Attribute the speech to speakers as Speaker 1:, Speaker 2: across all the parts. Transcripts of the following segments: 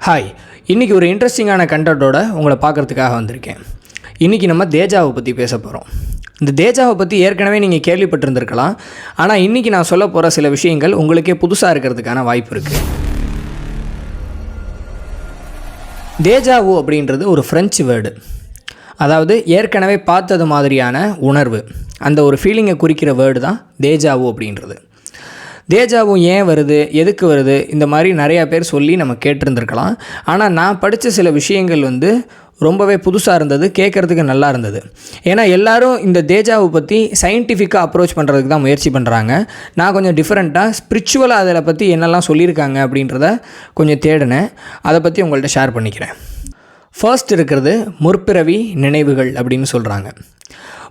Speaker 1: Hi, இன்றைக்கி ஒரு இன்ட்ரெஸ்டிங்கான கண்டென்ட்டோட உங்களை பார்க்குறதுக்காக வந்திருக்கேன். இன்றைக்கி நம்ம தேஜாவை பற்றி பேச போகிறோம். இந்த தேஜாவை பற்றி ஏற்கனவே நீங்கள் கேள்விப்பட்டிருந்திருக்கலாம். ஆனால் இன்றைக்கி நான் சொல்ல போகிற சில விஷயங்கள் உங்களுக்கே புதுசாக இருக்கிறதுக்கான வாய்ப்பு இருக்குது. தேஜாவு அப்படின்றது ஒரு ஃப்ரெஞ்சு வேர்டு. அதாவது ஏற்கனவே பார்த்தது மாதிரியான உணர்வு, அந்த ஒரு ஃபீலிங்கை குறிக்கிற வேர்டு தான் தேஜாவு அப்படின்றது. தேஜாவு ஏன் வருது, எதுக்கு வருது, இந்த மாதிரி நிறையா பேர் சொல்லி நம்ம கேட்டிருந்துருக்கலாம். ஆனால் நான் படித்த சில விஷயங்கள் ரொம்பவே புதுசாக இருந்தது, கேட்குறதுக்கு நல்லா இருந்தது. ஏன்னா எல்லோரும் இந்த தேஜாவை பற்றி சயின்டிஃபிக்காக அப்ரோச் பண்ணுறதுக்கு தான் முயற்சி பண்ணுறாங்க. நான் கொஞ்சம் டிஃப்ரெண்ட்டாக ஸ்பிரிச்சுவலாக அதில் பற்றி என்னெல்லாம் சொல்லியிருக்காங்க அப்படின்றத கொஞ்சம் தேடினேன். அதை பற்றி உங்கள்கிட்ட ஷேர் பண்ணிக்கிறேன். ஃபர்ஸ்ட் இருக்கிறது முற்பிறவி நினைவுகள் அப்படின்னு சொல்கிறாங்க.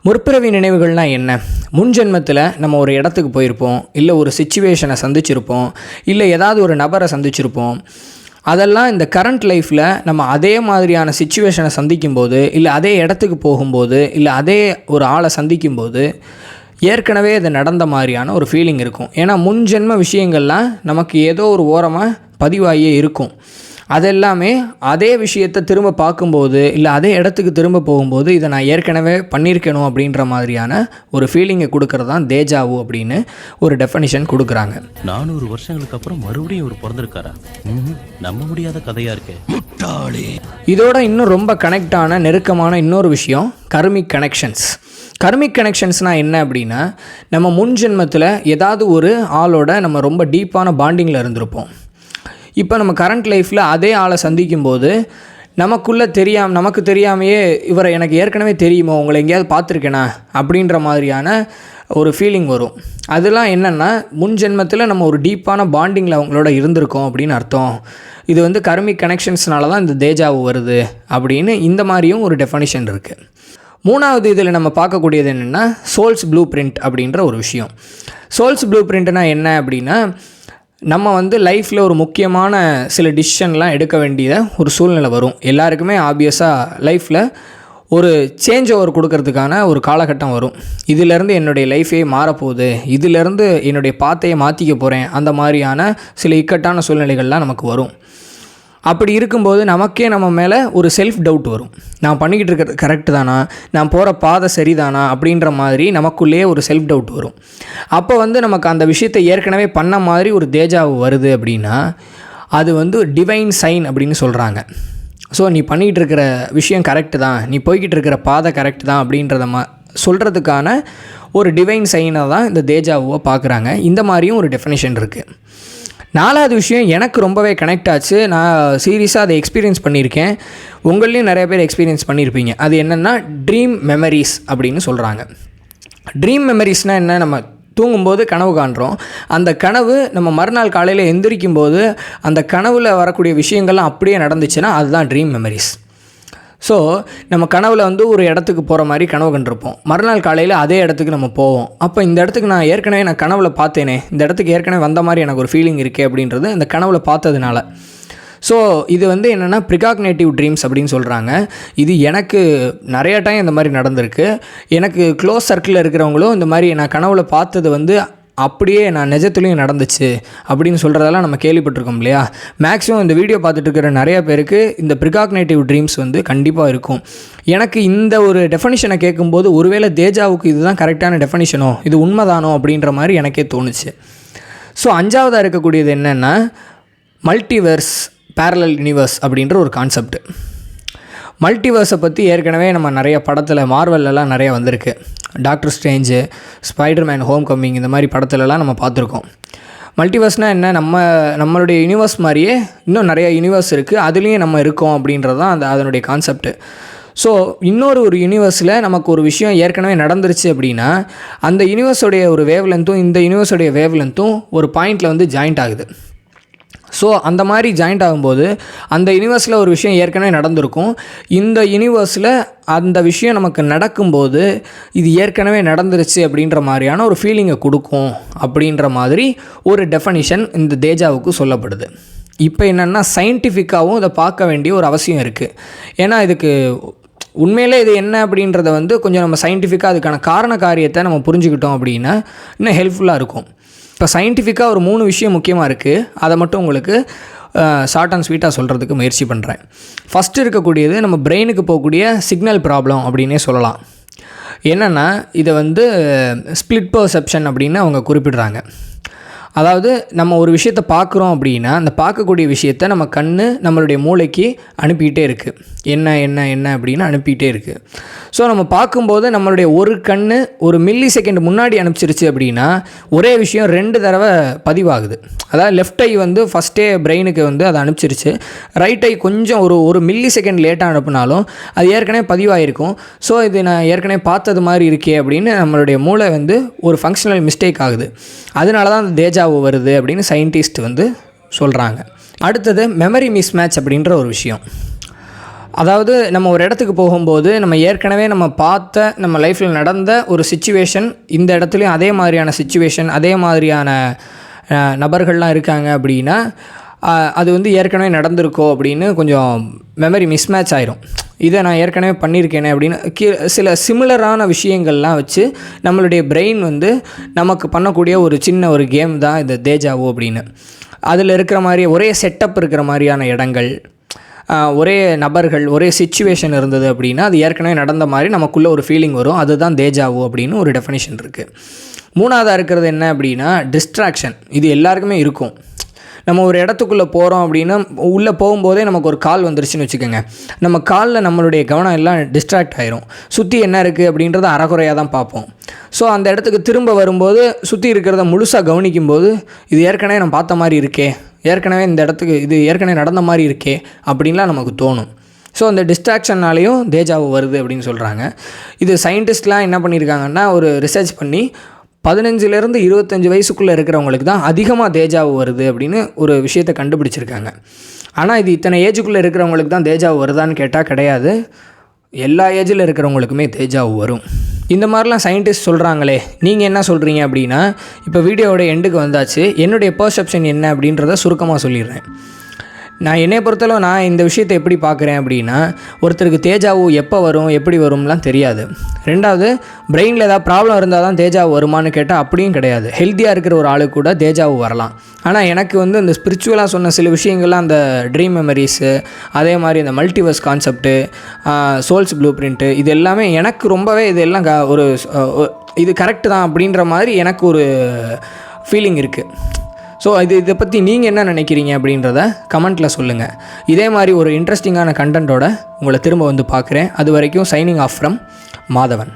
Speaker 1: முற்பிறவி நினைவுகள்னால் என்ன? முன் ஜென்மத்தில் நம்ம ஒரு இடத்துக்கு போயிருப்போம், இல்லை ஒரு சிச்சுவேஷனை சந்திச்சிருப்போம், இல்லை ஏதாவது ஒரு நபரை சந்திச்சிருப்போம். அதெல்லாம் இந்த கரண்ட் லைஃப்பில் நம்ம அதே மாதிரியான சிச்சுவேஷனை சந்திக்கும்போது, இல்லை அதே இடத்துக்கு போகும்போது, இல்லை அதே ஒரு ஆளை சந்திக்கும்போது ஏற்கனவே அது நடந்த மாதிரியான ஒரு ஃபீலிங் இருக்கும். ஏன்னா முன் ஜென்ம விஷயங்கள்லாம் நமக்கு ஏதோ ஒரு ஓரமாக பதிவாகியே இருக்கும். அதெல்லாமே அதே விஷயத்தை திரும்ப பார்க்கும்போது, இல்லை அதே இடத்துக்கு திரும்ப போகும்போது இதை நான் ஏற்கனவே பண்ணியிருக்கணும் அப்படின்ற மாதிரியான ஒரு ஃபீலிங்கை கொடுக்கறது தான் தேஜாவு அப்படின்னு ஒரு டெஃபனிஷன் கொடுக்குறாங்க.
Speaker 2: 400 வருஷங்களுக்கு அப்புறம் மறுபடியும் ஒரு பிறந்திருக்காரா? நம்ப முடியாத கதையாக இருக்கு.
Speaker 1: இதோட இன்னும் ரொம்ப கனெக்டான நெருக்கமான இன்னொரு விஷயம் கர்மிக் கனெக்ஷன்ஸ். கர்மிக் கனெக்ஷன்ஸ்னால் என்ன அப்படின்னா, நம்ம முன் ஜென்மத்தில் ஏதாவது ஒரு ஆளோட நம்ம ரொம்ப டீப்பான பாண்டிங்கில் இருந்திருப்போம். இப்போ நம்ம கரண்ட் லைஃப்பில் அதே ஆளை சந்திக்கும்போது நமக்கு தெரியாமையே இவரை எனக்கு ஏற்கனவே தெரியுமோ, உங்களை எங்கேயாவது பார்த்துருக்கேனா அப்படின்ற மாதிரியான ஒரு ஃபீலிங் வரும். அதெல்லாம் என்னென்னா, முன் ஜென்மத்தில் நம்ம ஒரு டீப்பான பாண்டிங்கில் அவங்களோட இருந்திருக்கோம் அப்படின்னு அர்த்தம். இது கர்மிக் கனெக்ஷன்ஸ்னால தான் இந்த தேஜாவு வருது அப்படின்னு இந்த மாதிரியும் ஒரு டெஃபனிஷன் இருக்குது. மூணாவது இதில் நம்ம பார்க்கக்கூடியது என்னென்னா சோல்ஸ் ப்ளூ பிரிண்ட் அப்படின்ற ஒரு விஷயம். சோல்ஸ் ப்ளூ பிரிண்ட்னால் என்ன அப்படின்னா, நம்ம லைஃப்பில் ஒரு முக்கியமான சில டிசிஷன்லாம் எடுக்க வேண்டிய ஒரு சூழ்நிலை வரும். எல்லாருக்குமே ஆப்வியஸாக லைஃப்பில் ஒரு சேஞ்ச் ஓவர் கொடுக்கறதுக்கான ஒரு காலகட்டம் வரும். இதிலேருந்து என்னுடைய லைஃபே மாறப்போகுது, இதிலேருந்து என்னுடைய பாத்தையை மாற்றிக்க போகிறேன், அந்த மாதிரியான சில இக்கட்டான சூழ்நிலைகள்லாம் நமக்கு வரும். அப்படி இருக்கும்போது நமக்கே நம்ம மேலே ஒரு செல்ஃப் டவுட் வரும். நான் பண்ணிக்கிட்டு இருக்கிறது கரெக்டு தானா, நான் போகிற பாதை சரிதானா அப்படின்ற மாதிரி நமக்குள்ளேயே ஒரு செல்ஃப் டவுட் வரும். அப்போ நமக்கு அந்த விஷயத்தை ஏற்கனவே பண்ண மாதிரி ஒரு தேஜாவு வருது அப்படின்னா அது டிவைன் சைன் அப்படின்னு சொல்கிறாங்க. ஸோ நீ பண்ணிக்கிட்டு இருக்கிற விஷயம் கரெக்டு தான், நீ போய்கிட்டு இருக்கிற பாதை கரெக்டு தான் அப்படின்றத சொல்கிறதுக்கான ஒரு டிவைன் சைனை தான் இந்த தேஜாவை பார்க்குறாங்க. இந்த மாதிரியும் ஒரு டெஃபினேஷன் இருக்குது. நாலாவது விஷயம் எனக்கு ரொம்பவே கனெக்ட் ஆச்சு. நான் சீரியஸாக அதை எக்ஸ்பீரியன்ஸ் பண்ணியிருக்கேன். உங்களையும் நிறைய பேர் எக்ஸ்பீரியன்ஸ் பண்ணியிருப்பீங்க. அது என்னென்னா ட்ரீம் மெமரிஸ் அப்படின்னு சொல்கிறாங்க. ட்ரீம் மெமரிஸ்னால் என்ன? நம்ம தூங்கும்போது கனவு காண்றோம். அந்த கனவு நம்ம மறுநாள் காலையில் எந்திரிக்கும்போது அந்த கனவில் வரக்கூடிய விஷயங்கள்லாம் அப்படியே நடந்துச்சுன்னா அதுதான் ட்ரீம் மெமரிஸ். ஸோ நம்ம கனவில் ஒரு இடத்துக்கு போகிற மாதிரி கனவு கண்டிருப்போம். மறுநாள் காலையில் அதே இடத்துக்கு நம்ம போவோம். அப்போ இந்த இடத்துக்கு நான் கனவில் பார்த்தேனே, இந்த இடத்துக்கு ஏற்கனவே வந்த மாதிரி எனக்கு ஒரு ஃபீலிங் இருக்கே அப்படின்றது இந்த கனவில் பார்த்ததுனால. ஸோ இது என்னென்னா ப்ரிகாக்னேட்டிவ் ட்ரீம்ஸ் அப்படின்னு சொல்கிறாங்க. இது எனக்கு நிறைய டைம் இந்த மாதிரி நடந்திருக்கு. எனக்கு க்ளோஸ் சர்க்கிளில் இருக்கிறவங்களும் இந்த மாதிரி நான் கனவில் பார்த்தது அப்படியே நான் நிஜத்துலேயும் நடந்துச்சு அப்படின்னு சொல்கிறதெல்லாம் நம்ம கேள்விப்பட்டிருக்கோம் இல்லையா? மேக்ஸிமம் இந்த வீடியோ பார்த்துட்டு இருக்கிற நிறையா பேருக்கு இந்த ப்ரிகாக்னேட்டிவ் ட்ரீம்ஸ் கண்டிப்பாக இருக்கும். எனக்கு இந்த ஒரு டெஃபனிஷனை கேட்கும்போது ஒருவேளை தேஜாவுக்கு இதுதான் கரெக்டான டெஃபனிஷனோ, இது உண்மைதானோ அப்படின்ற மாதிரி எனக்கே தோணுச்சு. ஸோ அஞ்சாவதாக இருக்கக்கூடியது என்னென்னா மல்டிவர்ஸ் பேரலல் யூனிவர்ஸ் அப்படின்ற ஒரு கான்செப்ட். மல்டிவர்ஸை பற்றி ஏற்கனவே நம்ம நிறைய படத்தில் மார்வெல்லாம் நிறையா வந்திருக்கு. Doctor Strange, Spiderman home coming, இந்த மாதிரி படத்துலலாம் நம்ம பார்த்துருக்கோம். மல்டிவர்ஸ்னால் என்ன? நம்மளுடைய யூனிவர்ஸ் மாதிரியே இன்னும் நிறைய யூனிவர்ஸ் இருக்குது, அதுலேயும் நம்ம இருக்கோம் அப்படின்றது தான் அதனுடைய கான்செப்ட்டு. ஸோ ஒரு யூனிவர்ஸில் நமக்கு ஒரு விஷயம் ஏற்கனவே நடந்துருச்சு அப்படின்னா அந்த யூனிவர்ஸோடைய ஒரு வேவ் லென்த்தும் இந்த யூனிவர்ஸோடைய வேவ் லென்த்தும் ஒரு பாயிண்டில் ஜாயிண்ட் ஆகுது. ஸோ அந்த மாதிரி ஜாயிண்ட் ஆகும்போது அந்த யூனிவர்ஸில் ஒரு விஷயம் ஏற்கனவே நடந்திருக்கும். இந்த யூனிவர்ஸில் அந்த விஷயம் நமக்கு நடக்கும்போது இது ஏற்கனவே நடந்துருச்சு அப்படின்ற மாதிரியான ஒரு ஃபீலிங்கை கொடுக்கும் அப்படின்ற மாதிரி ஒரு டெஃபனிஷன் இந்த தேஜாவுக்கு சொல்லப்படுது. இப்போ என்னென்னா சயின்டிஃபிக்காகவும் இதை பார்க்க வேண்டிய ஒரு அவசியம் இருக்குது. ஏன்னா இதுக்கு உண்மையிலே இது என்ன அப்படின்றத கொஞ்சம் நம்ம சயின்டிஃபிக்காக அதுக்கான காரண காரியத்தை நம்ம புரிஞ்சுக்கிட்டோம் அப்படின்னா இன்னும் ஹெல்ப்ஃபுல்லாக இருக்கும். இப்போ சயின்டிஃபிக்காக ஒரு 3 விஷயம் முக்கியமாக இருக்குது. அதை மட்டும் உங்களுக்கு ஷார்ட் அண்ட் ஸ்வீட்டாக சொல்கிறதுக்கு முயற்சி பண்ணுறேன். ஃபஸ்ட்டு இருக்கக்கூடியது நம்ம பிரெயினுக்கு போகக்கூடிய சிக்னல் ப்ராப்ளம் அப்படின்னே சொல்லலாம். என்னென்னா இதை வந்து ஸ்ப்ளிட் பர்செப்ஷன் அப்படின்னு அவங்க குறிப்பிடுறாங்க. அதாவது நம்ம ஒரு விஷயத்தை பார்க்குறோம் அப்படின்னா அந்த பார்க்கக்கூடிய விஷயத்தை நம்ம கண் நம்மளுடைய மூளைக்கு அனுப்பிக்கிட்டே இருக்குது. என்ன என்ன என்ன அப்படின்னு அனுப்பிக்கிட்டே இருக்குது. ஸோ நம்ம பார்க்கும்போது நம்மளுடைய ஒரு கண் ஒரு மில்லி செகண்ட் முன்னாடி அனுப்பிச்சிருச்சு அப்படின்னா ஒரே விஷயம் 2 தடவை பதிவாகுது. அதாவது லெஃப்ட் ஐ வந்து ஃபஸ்ட்டே பிரெயினுக்கு வந்து அதை அனுப்பிச்சிருச்சு, ரைட் ஐ கொஞ்சம் ஒரு மில்லி செகண்ட் லேட்டாக அனுப்புனாலும் அது ஏற்கனவே பதிவாகிருக்கும். ஸோ இது நான் ஏற்கனவே பார்த்தது மாதிரி இருக்கே அப்படின்னு நம்மளுடைய மூளை வந்து ஒரு ஃபங்க்ஷனல் மிஸ்டேக் ஆகுது. அதனால தான் அந்த தேஜாவு வருது அப்படின்னு சயின்டிஸ்ட் வந்து சொல்கிறாங்க. அடுத்தது மெமரி மிஸ்மேட்ச் அப்படின்ற ஒரு விஷயம். அதாவது நம்ம ஒரு இடத்துக்கு போகும்போது நம்ம ஏற்கனவே நம்ம பார்த்த நம்ம லைஃப்பில் நடந்த ஒரு சிச்சுவேஷன் இந்த இடத்துலையும் அதே மாதிரியான சிச்சுவேஷன் அதே மாதிரியான நபர்கள்லாம் இருக்காங்க அப்படின்னா அது வந்து ஏற்கனவே நடந்திருக்கோ அப்படின்னு கொஞ்சம் மெமரி மிஸ்மேட்ச் ஆயிரும். இதை நான் ஏற்கனவே பண்ணியிருக்கேனே அப்படின்னு சில சிமிலரான விஷயங்கள்லாம் வச்சு நம்மளுடைய பிரெயின் வந்து நமக்கு பண்ணக்கூடிய ஒரு சின்ன ஒரு கேம் தான் இந்த தேஜாவு அப்படின்னு. அதில் இருக்கிற மாதிரி ஒரே செட்டப் இருக்கிற மாதிரியான இடங்கள், ஒரே நபர்கள், ஒரே சிச்சுவேஷன் இருந்தது அப்படின்னா அது ஏற்கனவே நடந்த மாதிரி நமக்குள்ளே ஒரு ஃபீலிங் வரும். அதுதான் தேஜாவு அப்படின்னு ஒரு டெஃபினிஷன் இருக்குது. மூணாவதாக இருக்கிறது என்ன அப்படின்னா டிஸ்ட்ராக்ஷன். இது எல்லாருக்குமே இருக்கும். நம்ம ஒரு இடத்துக்குள்ளே போகிறோம் அப்படின்னா உள்ளே போகும்போதே நமக்கு ஒரு கால் வந்துருச்சுன்னு வச்சுக்கோங்க, நம்ம காலில் நம்மளுடைய கவனம் எல்லாம் டிஸ்ட்ராக்ட் ஆகிரும். சுற்றி என்ன இருக்குது அப்படின்றத அறகுறையாக தான் பார்ப்போம். ஸோ அந்த இடத்துக்கு திரும்ப வரும்போது சுற்றி இருக்கிறத முழுசாக கவனிக்கும்போது இது ஏற்கனவே நம்ம பார்த்த மாதிரி இருக்கே, ஏற்கனவே இந்த இடத்துக்கு இது ஏற்கனவே நடந்த மாதிரி இருக்கே அப்படின்லாம் நமக்கு தோணும். ஸோ அந்த டிஸ்ட்ராக்ஷன்னாலேயும் தேஜாவு வருது அப்படின்னு சொல்கிறாங்க. இது சயின்டிஸ்ட்லாம் என்ன பண்ணியிருக்காங்கன்னா ஒரு ரிசர்ச் பண்ணி 15லேருந்து 25 வயசுக்குள்ளே இருக்கிறவங்களுக்கு தான் அதிகமாக தேஜாவு வருது அப்படின்னு ஒரு விஷயத்தை கண்டுபிடிச்சிருக்காங்க. ஆனால் இது இத்தனை ஏஜுக்குள்ளே இருக்கிறவங்களுக்கு தான் தேஜாவு வருதான்னு கேட்டால் கிடையாது, எல்லா ஏஜில் இருக்கிறவங்களுக்குமே தேஜாவு வரும். இந்த மாதிரிலாம் சயின்டிஸ்ட் சொல்கிறாங்களே, நீங்கள் என்ன சொல்கிறீங்க அப்படின்னா, இப்போ வீடியோவோட எண்டுக்கு வந்தாச்சு. என்னுடைய பர்செப்ஷன் என்ன அப்படின்றத சுருக்கமாக சொல்லிடுறேன். நான் என்னை பொறுத்தளவு நான் இந்த விஷயத்தை எப்படி பார்க்குறேன் அப்படின்னா, ஒருத்தருக்கு தேஜாவு எப்போ வரும் எப்படி வரும்லாம் தெரியாது. ரெண்டாவது, பிரெயினில் ஏதாவது ப்ராப்ளம் இருந்தால் தான் தேஜாவு வருமானு கேட்டால் அப்படியும் கிடையாது. ஹெல்த்தியாக இருக்கிற ஒரு ஆளுக்கு கூட தேஜாவு வரலாம். ஆனால் எனக்கு வந்து இந்த ஸ்பிரிச்சுவலாக சொன்ன சில விஷயங்கள்லாம், அந்த ட்ரீம் மெமரிஸு, அதே மாதிரி இந்த multiverse concept, souls blueprint, இது எல்லாமே எனக்கு ரொம்பவே இதெல்லாம் இது கரெக்டு தான் அப்படின்ற மாதிரி எனக்கு ஒரு ஃபீலிங் இருக்குது. ஸோ இதை பற்றி நீங்கள் என்ன நினைக்கிறீங்க அப்படின்றத கமெண்ட்டில் சொல்லுங்கள். இதே மாதிரி ஒரு இன்ட்ரெஸ்டிங்கான கண்டென்ட்டோட உங்களை திரும்ப வந்து பார்க்குறேன். அது வரைக்கும் சைனிங் ஆஃப் ஃப்ரம் மாதவன்.